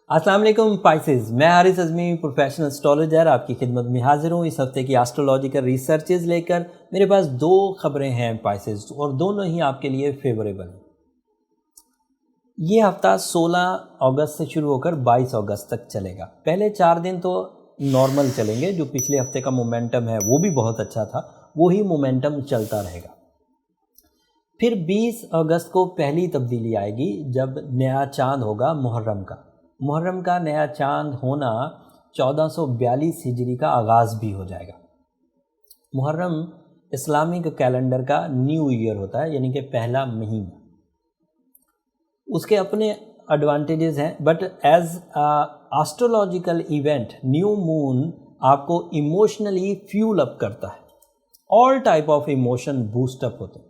अस्सलाम वालेकुम पाइसेस, मैं हारिस अज़मी प्रोफेशनल एस्ट्रोलॉजर आपकी खिदमत में हाजिर हूँ। इस हफ्ते की एस्ट्रोलॉजिकल रिसर्चेस लेकर मेरे पास दो खबरें हैं पाइसेस, और दोनों ही आपके लिए फेवरेबल हैं। ये हफ्ता 16 अगस्त से शुरू होकर 22 अगस्त तक चलेगा। पहले 4 दिन तो नॉर्मल चलेंगे, जो पिछले हफ्ते का मोमेंटम है वो भी बहुत अच्छा था, वही मोमेंटम चलता रहेगा। फिर 20 अगस्त को पहली तब्दीली आएगी जब नया चांद होगा मुहर्रम का। मुहर्रम का नया चांद होना 1442 हिजरी का आगाज़ भी हो जाएगा। मुहर्रम इस्लामिक कैलेंडर का न्यू ईयर होता है, यानी कि पहला महीना। उसके अपने एडवांटेजेस हैं, but as astrological event new moon आपको इमोशनली फ्यूल अप करता है। All type of emotion boost up होते हैं,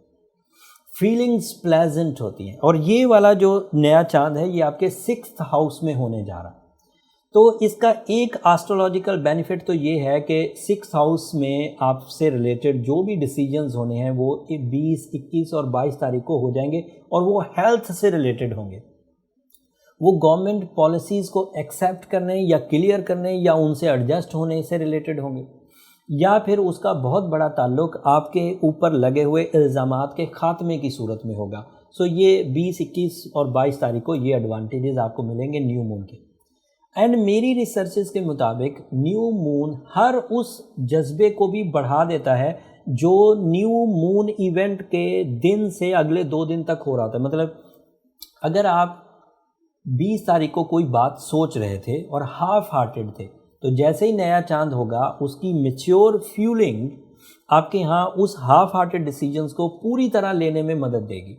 फीलिंग्स प्लेजेंट होती हैं। और ये वाला जो नया चांद है ये आपके 6th हाउस में होने जा रहा है। तो इसका एक एस्ट्रोलॉजिकल बेनिफिट तो ये है कि 6th हाउस में आपसे रिलेटेड जो भी डिसीजंस होने हैं वो 20, 21 और 22 तारीख को हो जाएंगे, और वो हेल्थ से रिलेटेड होंगे। वो गवर्नमेंट पॉलिसीज़ को एक्सेप्ट करने या क्लियर करने या उनसे एडजस्ट होने से रिलेटेड होंगे, या फिर उसका बहुत बड़ा ताल्लुक आपके ऊपर लगे हुए इल्ज़ामात के ख़ात्मे की सूरत में होगा। सो ये 20, 21 और 22 तारीख को ये एडवांटेजेस आपको मिलेंगे न्यू मून के। एंड मेरी रिसर्चेस के मुताबिक न्यू मून हर उस जज्बे को भी बढ़ा देता है जो न्यू मून इवेंट के दिन से अगले 2 दिन तक हो रहा था। मतलब अगर आप 20 तारीख को कोई बात सोच रहे थे और हाफ हार्टेड थे, तो जैसे ही नया चांद होगा उसकी मैच्योर फ्यूलिंग आपके यहाँ उस हाफ हार्टेड डिसीजंस को पूरी तरह लेने में मदद देगी।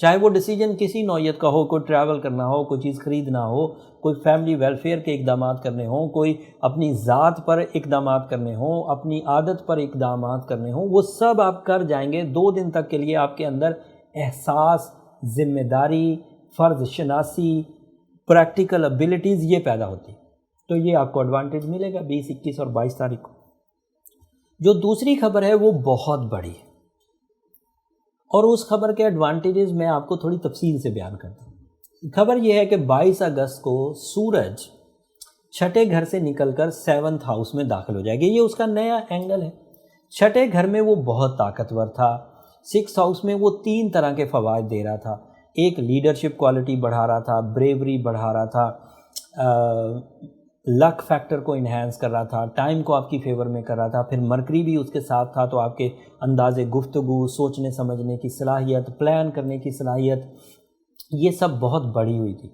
चाहे वो डिसीजन किसी नौयत का हो, कोई ट्रैवल करना हो, कोई चीज़ ख़रीदना हो, कोई फैमिली वेलफेयर के इक़दामात करने हों, कोई अपनी ज़ात पर इक़दामात करने हों, अपनी आदत पर इक़दामात करने हों, वो सब आप कर जाएंगे। 2 दिन तक के लिए आपके अंदर एहसास, ज़िम्मेदारी, फ़र्ज़ शनासी, प्रैक्टिकल एबिलिटीज़ ये पैदा होती है। तो ये आपको एडवांटेज मिलेगा 20, 21 और 22 तारीख को। जो दूसरी खबर है वो बहुत बड़ी है, और उस खबर के एडवांटेजेस मैं आपको थोड़ी तफसील से बयान करता हूँ। खबर यह है कि 22 अगस्त को सूरज 6ठे घर से निकलकर 7th हाउस में दाखिल हो जाएगी। ये उसका नया एंगल है। 6ठे घर में वो बहुत ताकतवर था। 6th हाउस में वो 3 तरह के फ़वाइद दे रहा था। एक, लीडरशिप क्वालिटी बढ़ा रहा था, ब्रेवरी बढ़ा रहा था, लक फैक्टर को इन्हांस कर रहा था, टाइम को आपकी फेवर में कर रहा था। फिर मरकरी भी उसके साथ था, तो आपके अंदाज़े गुफ्तगू, सोचने समझने की सलाहियत, प्लान करने की सलाहियत, ये सब बहुत बढ़ी हुई थी।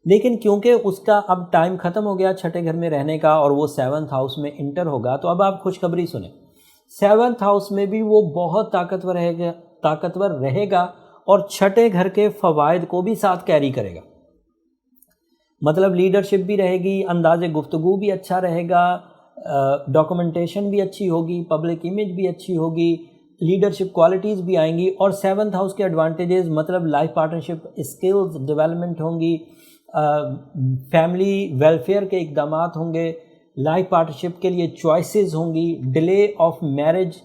लेकिन क्योंकि उसका अब टाइम ख़त्म हो गया 6ठे घर में रहने का और वो 7th हाउस में इंटर होगा, तो अब आप खुशखबरी सुने, 7th हाउस में भी वो बहुत ताकतवर रहेगा और 6ठे घर के फ़वाइद को भी साथ कैरी करेगा। मतलब लीडरशिप भी रहेगी, अंदाज़े गुफ्तगू भी अच्छा रहेगा, डॉक्यूमेंटेशन भी अच्छी होगी, पब्लिक इमेज भी अच्छी होगी, लीडरशिप क्वालिटीज़ भी आएंगी। और 7th हाउस के एडवांटेजेस मतलब लाइफ पार्टनरशिप स्किल्स डेवलपमेंट होंगी, फैमिली वेलफेयर के इक़दामात होंगे, लाइफ पार्टनरशिप के लिए चॉइसेस होंगी, डिले ऑफ मैरिज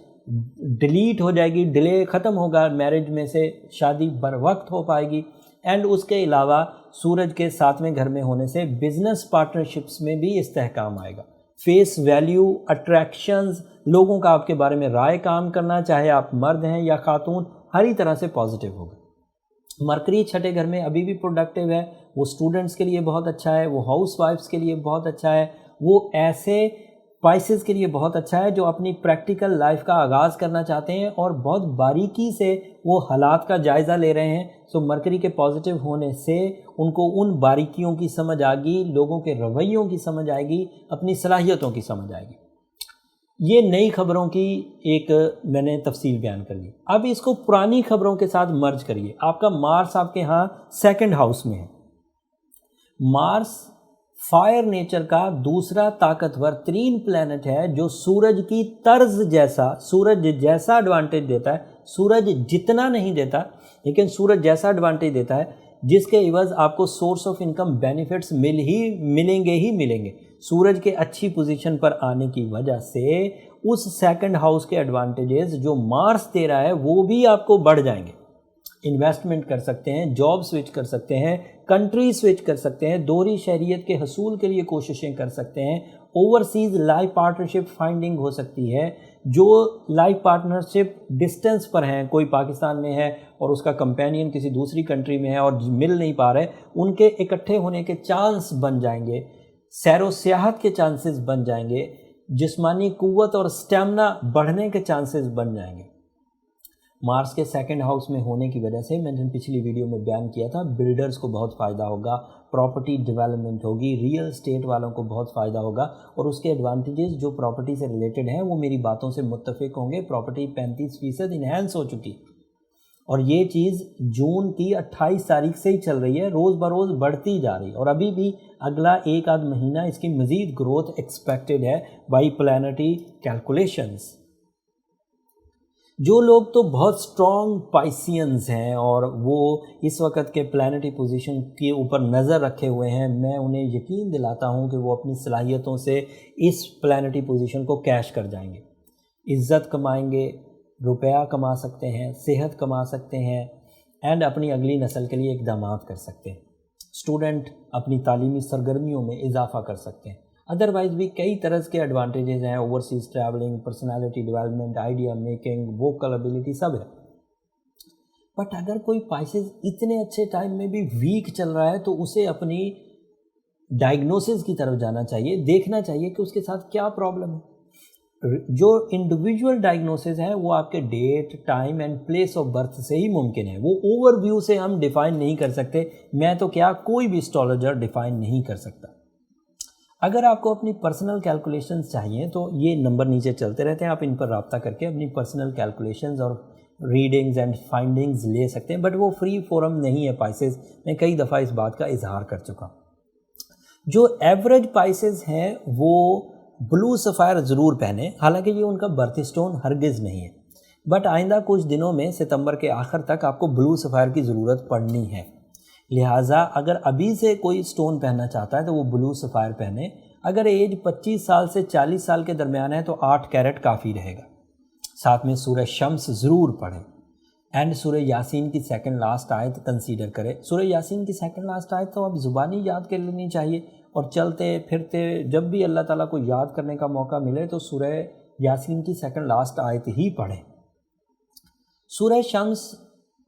डिलीट हो जाएगी, डिले ख़त्म होगा, मैरिज में से शादी बर वक्त हो पाएगी। एंड उसके अलावा सूरज के 7वें घर में होने से बिज़नेस पार्टनरशिप्स में भी इस्तेहकाम आएगा। फेस वैल्यू, अट्रैक्शंस, लोगों का आपके बारे में राय काम करना, चाहे आप मर्द हैं या खातून, हर ही तरह से पॉजिटिव होगा। मरकरी 6ठे घर में अभी भी प्रोडक्टिव है, वो स्टूडेंट्स के लिए बहुत अच्छा है, वो हाउस वाइफ्स के लिए बहुत अच्छा है, वो ऐसे पाइसेस के लिए बहुत अच्छा है जो अपनी प्रैक्टिकल लाइफ का आगाज़ करना चाहते हैं और बहुत बारीकी से वो हालात का जायज़ा ले रहे हैं। सो मरकरी के पॉजिटिव होने से उनको उन बारीकियों की समझ आएगी, लोगों के रवैयों की समझ आएगी, अपनी सलाहियतों की समझ आएगी। ये नई खबरों की एक मैंने तफसील बयान कर दी। अब इसको पुरानी खबरों के साथ मर्ज करिए। आपका मार्स आपके यहाँ 2nd हाउस में है। मार्स फायर नेचर का दूसरा ताकतवर 3 प्लैनेट है जो सूरज की तर्ज जैसा, सूरज जैसा एडवांटेज देता है। सूरज जितना नहीं देता, लेकिन सूरज जैसा एडवांटेज देता है, जिसके इवज़ आपको सोर्स ऑफ इनकम बेनिफिट्स मिलेंगे। सूरज के अच्छी पोजीशन पर आने की वजह से उस 2nd हाउस के एडवांटेजेस जो मार्स दे रहा है वो भी आपको बढ़ जाएंगे। इन्वेस्टमेंट कर सकते हैं, जॉब स्विच कर सकते हैं, कंट्री स्विच कर सकते हैं, दोहरी शहरियत के हसूल के लिए कोशिशें कर सकते हैं, ओवरसीज़ लाइफ पार्टनरशिप फाइंडिंग हो सकती है। जो लाइफ पार्टनरशिप डिस्टेंस पर हैं, कोई पाकिस्तान में है और उसका कंपेनियन किसी दूसरी कंट्री में है और मिल नहीं पा रहे, उनके इकट्ठे होने के चांस बन जाएंगे, सैरो सियाहत के चांसेस बन जाएंगे, जिस्मानी क़ुव्वत और स्टेमिना बढ़ने के चांसेस बन जाएंगे। मार्स के सेकंड हाउस में होने की वजह से मैंने पिछली वीडियो में बयान किया था, बिल्डर्स को बहुत फ़ायदा होगा, प्रॉपर्टी डेवलपमेंट होगी, रियल स्टेट वालों को बहुत फ़ायदा होगा और उसके एडवांटेजेस जो प्रॉपर्टी से रिलेटेड हैं वो मेरी बातों से मुत्तफिक होंगे। प्रॉपर्टी 35% इन्हेंस हो चुकी और ये चीज़ जून की 28 तारीख से ही चल रही है, रोज़ बरोज़ बढ़ती जा रही है और अभी भी अगला एक आध महीना इसकी मज़ीद ग्रोथ एक्सपेक्टेड है बाई प्लानिटरी कैलकुलेशंस। जो लोग तो बहुत स्ट्रॉन्ग पाइसियंस हैं और वो इस वक्त के प्लानिटरी पोजीशन के ऊपर नज़र रखे हुए हैं, मैं उन्हें यकीन दिलाता हूं कि वो अपनी सलाहियतों से इस प्लानिटरी पोजीशन को कैश कर जाएंगे, इज़्ज़त कमाएंगे, रुपया कमा सकते हैं, सेहत कमा सकते हैं एंड अपनी अगली नस्ल के लिए इक़दामात कर सकते हैं। स्टूडेंट अपनी तालीमी सरगर्मियों में इजाफ़ा कर सकते हैं। अदरवाइज़ भी कई तरह के एडवांटेजेस हैं, overseas travelling, personality development, idea making, vocal ability सब है। बट अगर कोई पाइसेस इतने अच्छे टाइम में भी वीक चल रहा है तो उसे अपनी डायग्नोसिस की तरफ जाना चाहिए, देखना चाहिए कि उसके साथ क्या प्रॉब्लम है। जो इंडिविजुअल डायग्नोसिस है वो आपके date, time and place of birth से ही मुमकिन है, वो ओवरव्यू से हम डिफ़ाइन नहीं कर सकते। मैं तो क्या, कोई भी एस्ट्रोलॉजर डिफ़ाइन नहीं कर सकता। अगर आपको अपनी पर्सनल कैलकुलेशंस चाहिए तो ये नंबर नीचे चलते रहते हैं, आप इन पर रब्ता करके अपनी पर्सनल कैलकुलेशंस और रीडिंग्स एंड फाइंडिंग्स ले सकते हैं। बट वो फ्री फोरम नहीं है पाइसेस, मैं कई दफ़ा इस बात का इजहार कर चुका हूँ। जो एवरेज पाइसेस हैं वो ब्लू सफ़ायर ज़रूर पहने, हालांकि ये उनका बर्थ स्टोन हरगिज़ नहीं है, बट आइंदा कुछ दिनों में सितंबर के आखिर तक आपको ब्लू सफ़ायर की ज़रूरत पड़नी है। लिहाजा अगर अभी से कोई स्टोन पहनना चाहता है तो वो ब्लू सफ़ायर पहने। अगर एज 25 साल से 40 साल के दरमियान है तो 8 कैरेट काफ़ी रहेगा। साथ में सूरह शम्स ज़रूर पढ़ें एंड सूरह यासीन की सेकंड लास्ट आयत कंसीडर करें। सूरह यासीन की सेकंड लास्ट आयत तो आप ज़ुबानी याद कर लेनी चाहिए और चलते फिरते जब भी अल्लाह ताला को याद करने का मौका मिले तो सूरह यासीन की सेकंड लास्ट आयत ही पढ़ें। सूरह शम्स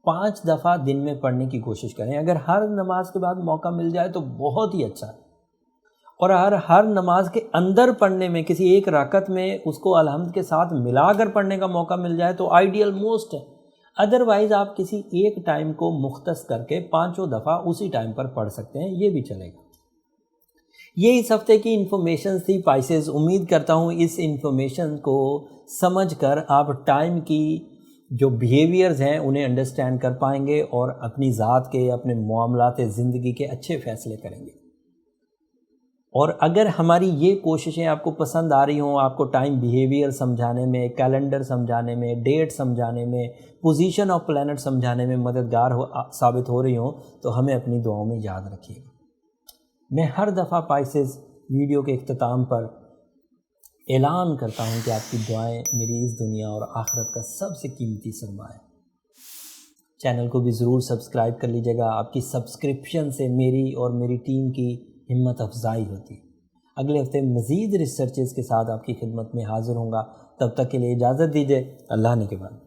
5 दफ़ा दिन में पढ़ने की कोशिश करें। अगर हर नमाज के बाद मौका मिल जाए तो बहुत ही अच्छा है, और हर नमाज के अंदर पढ़ने में किसी एक राकत में उसको अलहम्द के साथ मिलाकर पढ़ने का मौका मिल जाए तो आइडियल मोस्ट है। अदरवाइज़ आप किसी एक टाइम को मुख्तस करके 5 दफ़ा उसी टाइम पर पढ़ सकते हैं, ये भी चलेगा। ये इस हफ्ते की इन्फॉर्मेशन थी पाइसेस। उम्मीद करता हूँ इस इन्फॉर्मेशन को समझकर आप टाइम की जो बिहेवियर्स हैं उन्हें अंडरस्टैंड कर पाएंगे और अपनी ज़ात के, अपने मामलात ज़िंदगी के अच्छे फ़ैसले करेंगे। और अगर हमारी ये कोशिशें आपको पसंद आ रही हों, आपको टाइम बिहेवियर समझाने में, कैलेंडर समझाने में, डेट समझाने में, पोजीशन ऑफ प्लैनेट समझाने में मददगार साबित हो रही हों तो हमें अपनी दुआओं में याद रखिएगा। मैं हर दफ़ा पाइसेस वीडियो के इख्तिताम पर ऐलान करता हूं कि आपकी दुआएं मेरी इस दुनिया और आखिरत का सबसे कीमती सरमाया। चैनल को भी ज़रूर सब्सक्राइब कर लीजिएगा। आपकी सब्सक्रिप्शन से मेरी और मेरी टीम की हिम्मत अफजाई होती है। अगले हफ्ते मज़ीद रिसर्चेस के साथ आपकी खिदमत में हाज़िर होऊंगा। तब तक के लिए इजाज़त दीजिए। अल्लाह ने के बाद।